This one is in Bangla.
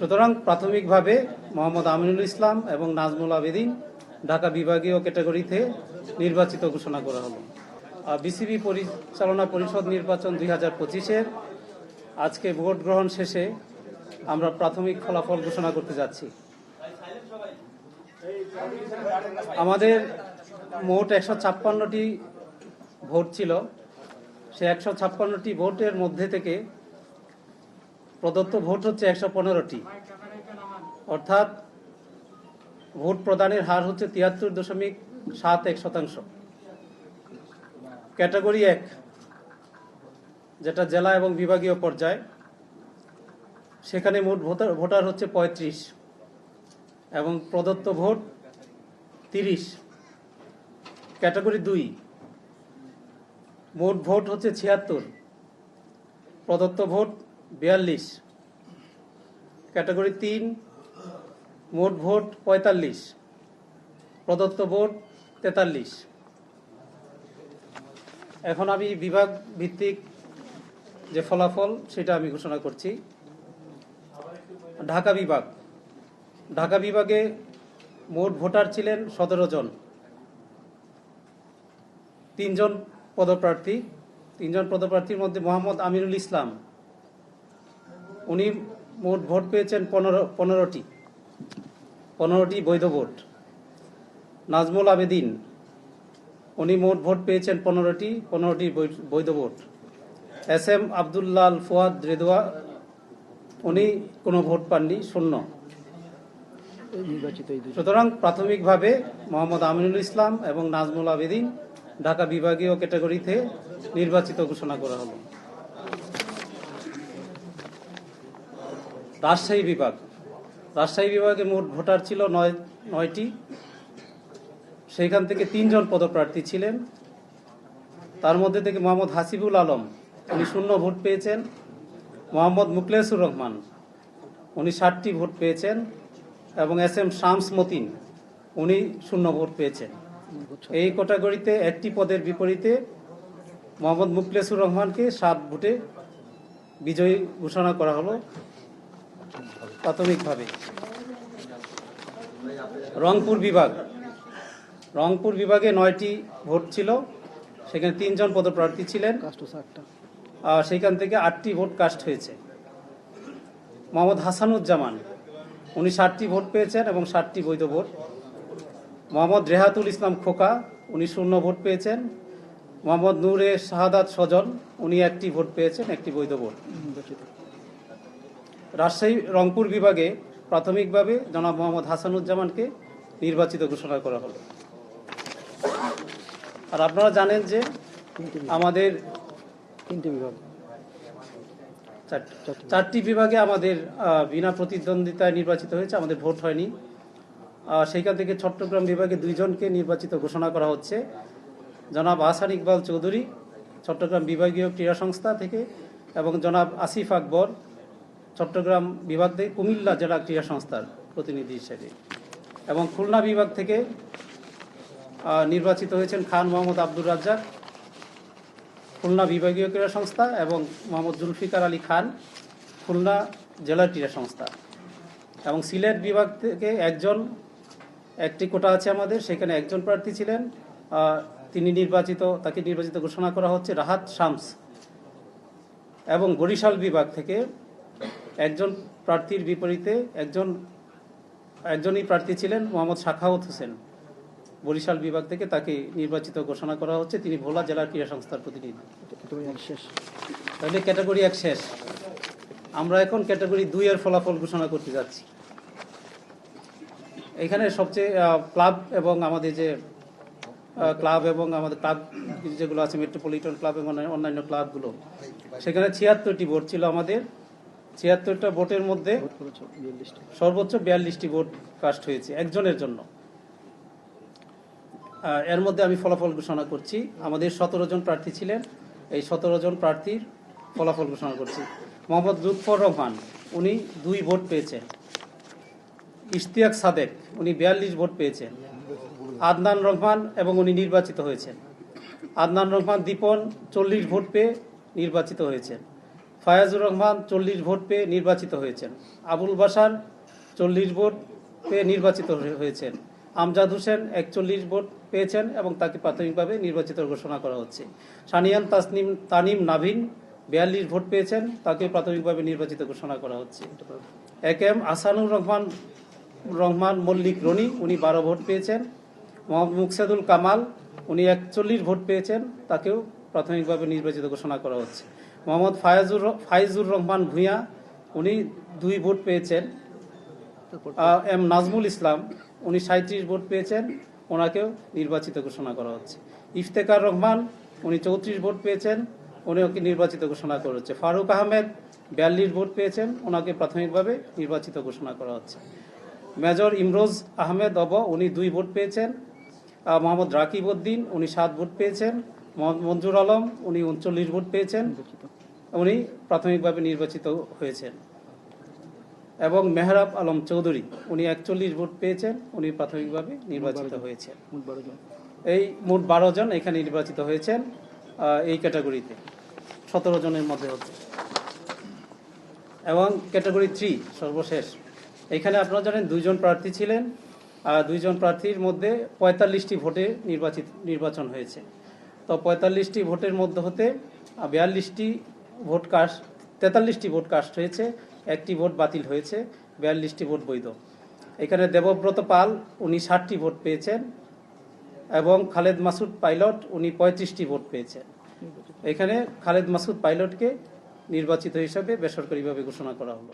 সুতরাং প্রাথমিকভাবে মোহাম্মদ আমিনুল ইসলাম এবং নাজমুল আবেদিন ঢাকা বিভাগীয় ক্যাটাগরিতে নির্বাচিত ঘোষণা করা হলো। বিসিবি পরিচালনা পরিষদ নির্বাচন 2025-এর আজকে ভোট গ্রহণ শেষে আমরা প্রাথমিক ফলাফল ঘোষণা করতে যাচ্ছি। আমাদের মোট 156টি ভোট ছিল। সে 156টি ভোটের মধ্যে থেকে প্রদত্ত ভোট হচ্ছে 115টি, অর্থাৎ ভোট প্রদানের হার হচ্ছে 73.71%। ক্যাটাগরি 1, যেটা জেলা এবং বিভাগীয় পর্যায়, সেখানে মোট ভোটার হচ্ছে 35 এবং প্রদত্ত ভোট 30। ক্যাটাগরি 2, মোট ভোট হচ্ছে 76, প্রদত্ত ভোট 42। ক্যাটাগরি 3, মোট ভোট 45, প্রদত্ত ভোট 43। এখন আমি বিভাগ ভিত্তিক যে ফলাফল সেটা আমি ঘোষণা করছি। ঢাকা বিভাগে মোট ভোটার ছিলেন 17 জন। 3 জন পদপ্রার্থীর মধ্যে মোহাম্মদ আমিনুল ইসলাম, উনি মোট ভোট পেয়েছেন 15টি বৈধ ভোট। নাজমুল আবেদিন, উনি মোট ভোট পেয়েছেন 15টি বৈধ ভোট। SM আব্দুল্লাহ ফুয়াদ রেদোয়া, উনি কোনো ভোট পাননি, 0। সুতরাং প্রাথমিকভাবে মোহাম্মদ আমিনুল ইসলাম এবং নাজমুল আবেদিন ঢাকা বিভাগীয় ক্যাটাগরিতে নির্বাচিত ঘোষণা করা হলো। রাজশাহী বিভাগে মোট ভোটার ছিল 9টি। সেইখান থেকে 3 জন পদপ্রার্থী ছিলেন। তার মধ্যে থেকে মোহাম্মদ হাসিবুল আলম, উনি 0 ভোট পেয়েছেন। মোহাম্মদ মুখলেসুর রহমান, উনি 60টি ভোট পেয়েছেন এবং SM শামস মতিন, উনি 0 ভোট পেয়েছেন। এই ক্যাটাগরিতে একটি পদের বিপরীতে মোহাম্মদ মুখলেসুর রহমানকে 7 ভোটে বিজয়ী ঘোষণা করা হলো প্রাথমিকভাবে। রংপুর বিভাগে 9টি ভোট ছিল। সেখানে 3 জন পদপ্রার্থী ছিলেন। সেখান থেকে 8টি ভোট কাস্ট হয়েছে। মোহাম্মদ হাসানুজ্জামান, উনি 60টি ভোট পেয়েছেন এবং 60টি বৈধ ভোট। মোহাম্মদ রেহাতুল ইসলাম খোকা, উনি 0 ভোট পেয়েছেন। মোহাম্মদ নূরে শাহাদাত সজন, উনি 1টি ভোট পেয়েছেন, 1টি বৈধ ভোট। রংপুর বিভাগে প্রাথমিকভাবে জনাব মোহাম্মদ হাসানুজ্জামানকে নির্বাচিত ঘোষণা করা হলো। আর আপনারা জানেন যে আমাদের 4টি বিভাগে আমাদের বিনা প্রতিদ্বন্দ্বিতায় নির্বাচিত হয়েছে, আমাদের ভোট হয়নি। সেইখান থেকে চট্টগ্রাম বিভাগে 2 জনকে নির্বাচিত ঘোষণা করা হচ্ছে। জনাব আহসান ইকবাল চৌধুরী চট্টগ্রাম বিভাগীয় ক্রীড়া সংস্থা থেকে এবং জনাব আসিফ আকবর চট্টগ্রাম বিভাগ থেকে কুমিল্লা জেলা ক্রীড়া সংস্থার প্রতিনিধি হিসেবে। এবং খুলনা বিভাগ থেকে নির্বাচিত হয়েছেন খান মোহাম্মদ আব্দুর রাজ্জাক, খুলনা বিভাগীয় ক্রীড়া সংস্থা, এবং মোহাম্মদ জুলফিকার আলী খান, খুলনা জেলা ক্রীড়া সংস্থা। এবং সিলেট বিভাগ থেকে একটি কোটা আছে আমাদের, সেখানে 1 জন প্রার্থী ছিলেন, তাকে নির্বাচিত ঘোষণা করা হচ্ছে রাহাত শামস। এবং বরিশাল বিভাগ থেকে 1 জন প্রার্থীর বিপরীতে একজনই প্রার্থী ছিলেন মোহাম্মদ শাখাওয়াত হোসেন। বরিশাল বিভাগ থেকে তাকে নির্বাচিত ঘোষণা করা হচ্ছে, তিনি ভোলা জেলা ক্রীড়া সংস্থার প্রতিনিধি। তাহলে ক্যাটাগরি 1 শেষ। আমরা এখন ক্যাটাগরি 2 এর ফলাফল ঘোষণা করতে যাচ্ছি। এখানে সবচেয়ে ক্লাব এবং আমাদের ক্লাব যেগুলো আছে, মেট্রোপলিটন ক্লাব এবং অন্যান্য ক্লাবগুলো, সেখানে 76টি ভোট ছিল আমাদের। 76টা ভোটের মধ্যে সর্বোচ্চ 42টি ভোট কাস্ট হয়েছে একজনের জন্য। এর মধ্যে আমি ফলাফল ঘোষণা করছি। আমাদের 17 জন প্রার্থী ছিলেন, এই 17 জন প্রার্থীর ফলাফল ঘোষণা করছি। মোহাম্মদ লুৎফর রহমান, উনি 2 ভোট পেয়েছেন। ইশতিয়াক সাদেক, উনি 42 ভোট পেয়েছেন। আদনান রহমান, এবং উনি নির্বাচিত হয়েছেন। আদনান রহমান দীপন 40 ভোট পেয়ে নির্বাচিত হয়েছেন। ফায়াজুর রহমান 40 ভোট পেয়ে নির্বাচিত হয়েছেন। আবুল বাশার 40 ভোট পেয়ে নির্বাচিত হয়েছেন। আমজাদ হোসেন 41 ভোট পেয়েছেন এবং তাকে প্রাথমিকভাবে নির্বাচিত ঘোষণা করা হচ্ছে। সানিয়ান তানিম নাভিন 42 ভোট পেয়েছেন, তাকে প্রাথমিকভাবে নির্বাচিত ঘোষণা করা হচ্ছে। এ কে এম আহসানুর রহমান মল্লিক রনি, উনি 12 ভোট পেয়েছেন। মোহাম্মদ মুকসেদুল কামাল, উনি 41 ভোট পেয়েছেন, তাকেও প্রাথমিকভাবে নির্বাচিত ঘোষণা করা হচ্ছে। মোহাম্মদ ফাইজুর রহমান ভূঁইয়া, উনি 2 ভোট পেয়েছেন। এম নাজমুল ইসলাম, উনি 37 ভোট পেয়েছেন, ওনাকেও নির্বাচিত ঘোষণা করা হচ্ছে। ইফতেখার রহমান, উনি 34 ভোট পেয়েছেন, উনিকে নির্বাচিত ঘোষণা করা হচ্ছে। ফারুক আহমেদ 42 ভোট পেয়েছেন, ওনাকে প্রাথমিকভাবে নির্বাচিত ঘোষণা করা হচ্ছে। মেজর ইমরোজ আহমেদ উনি 2 ভোট পেয়েছেন। মোহাম্মদ রাকিব উদ্দিন, উনি 7 ভোট পেয়েছেন। মোহাম্মদ মঞ্জুর আলম, উনি 39 ভোট পেয়েছেন, উনি প্রাথমিকভাবে নির্বাচিত হয়েছেন। এবং মেহরাব আলম চৌধুরী, উনি 41 ভোট পেয়েছেন, উনি প্রাথমিকভাবে নির্বাচিত হয়েছেন। এই মোট 12 জন এখানে নির্বাচিত হয়েছেন এই ক্যাটাগরিতে, 17 জনের মধ্যে হচ্ছে। এবং ক্যাটাগরি 3 সর্বশেষ, এখানে আপনারা জানেন 2 জন প্রার্থী ছিলেন। 2 জন প্রার্থীর মধ্যে 45টি ভোটে নির্বাচন হয়েছে। তো 45টি ভোটের মধ্যে হতে 43টি ভোট কাস্ট 43টি ভোট কাস্ট হয়েছে, 1টি ভোট বাতিল হয়েছে, 42টি ভোট বৈধ। এখানে দেবব্রত পাল, উনি 60টি ভোট পেয়েছেন এবং খালেদ মাসুদ পাইলট, উনি 35টি ভোট পেয়েছেন। এখানে খালেদ মাসুদ পাইলটকে নির্বাচিত হিসাবে বেসরকারিভাবে ঘোষণা করা হলো।